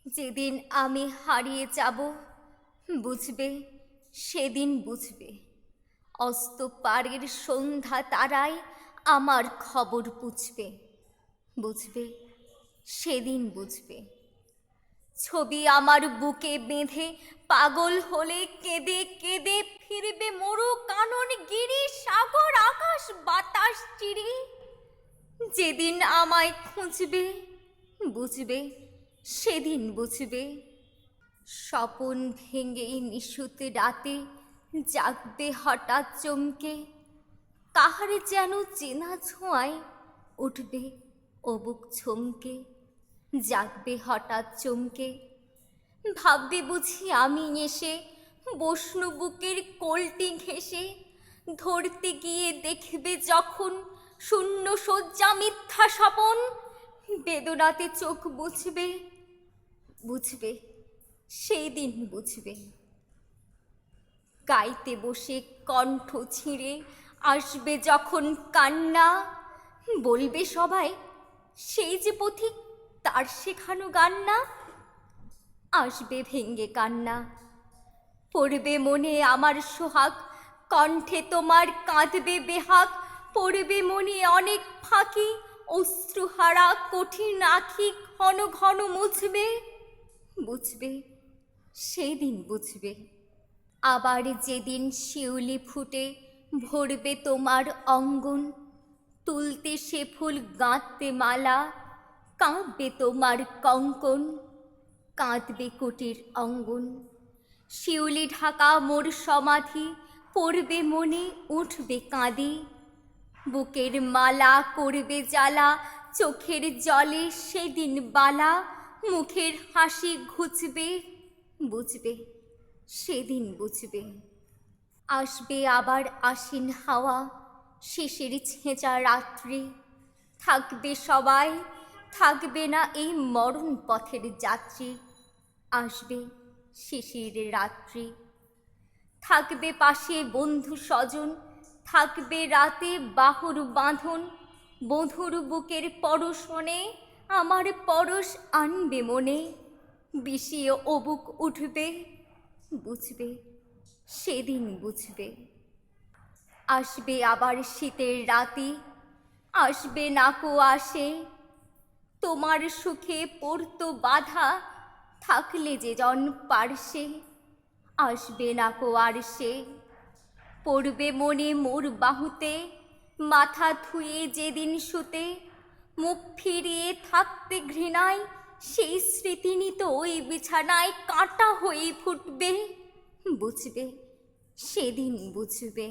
যেদিন আমি হারিয়ে যাব, বুঝবে, সেদিন বুঝবে। অস্ত পারের সন্ধ্যা তারায় আমার খবর পুছবে, বুঝবে, সেদিন বুঝবে। ছবি আমার বুকে বেঁধে পাগল হলে কেঁদে কেঁদে ফিরবে মরু কানন গিরি সাগর আকাশ বাতাস চিরি। যেদিন আমায় খুঁজবে, বুঝবে, সেদিন বুঝবে। স্বপন ভেঙে নিশুত রাতে জাগবে হঠাৎ চমকে, কাহার যেন চেনা ছোঁয়ায় উঠবে অবুক ছমকে। জাগবে হঠাৎ চমকে, ভাববে বুঝি আমি এসে বসনু বুকের কোলটি ঘেঁষে। ধরতে গিয়ে দেখবে যখন শূন্য শয্যা মিথ্যা স্বপন, বেদনাতে চোখ বুঝবে, বুঝবে, সেই দিন বুঝবে। গাইতে বসে কণ্ঠ ছিঁড়ে আসবে যখন কান্না, বলবে সবাই সেই যে পথিক, তার শেখানো গান না। আসবে ভেঙ্গে কান্না, পড়বে মনে আমার সোহাগ, কণ্ঠে তোমার কাঁদবে বেহাগ। পড়বে মনে অনেক ফাঁকি, অশ্রুহারা কঠিন আঁখি ঘন ঘন মুছবে, বুঝবে, সেই দিন বুঝবে। আবার যেদিন শিউলি ফুটে ভরবে তোমার অঙ্গন, তুলতে সে ফুল গাঁথতে মালা, কাঁদবে তোমার কঙ্কন, কাঁদবে কুটির অঙ্গন। শিউলি ঢাকা মোর সমাধি, পড়বে মনে উঠবে কাঁদি। বুকের মালা করবে জ্বালা, চোখের জলে সেদিন বালা। মুখের হাসি ঘুচবে, বুঝবে, সেদিন বুঝবে। আসবে আবার আশ্বিন হাওয়া, শিশির ছেঁচা রাত্রি। থাকবে সবাই, থাকবে না এই মরণ পথের যাত্রী। আসবে শিশির রাত্রি, থাকবে পাশে বন্ধু স্বজন, থাকবে রাতে বাহুর বাঁধন। বধুর বুকের পরশনে আমার পরশ আনবে মনে, বিষিয়ে অবুক উঠবে, বুঝবে, সেদিন বুঝবে। আসবে আবার শীতের রাতি, আসবে নাকো আসে, তোমার সুখে পড়তো বাধা, থাকলে যে জন পার্শ্বে। আসবে নাকো আর সে, পড়বে মনে মোর বাহুতে, মাথা ধুয়ে যেদিন শুতে। মুখ ফিরিয়ে থাকতে ঘৃণায়, সেই স্মৃতি নিত ওই বিছানায় কাঁটা হয়ে ফুটবে, বুঝবে, সেদিন বুঝবে।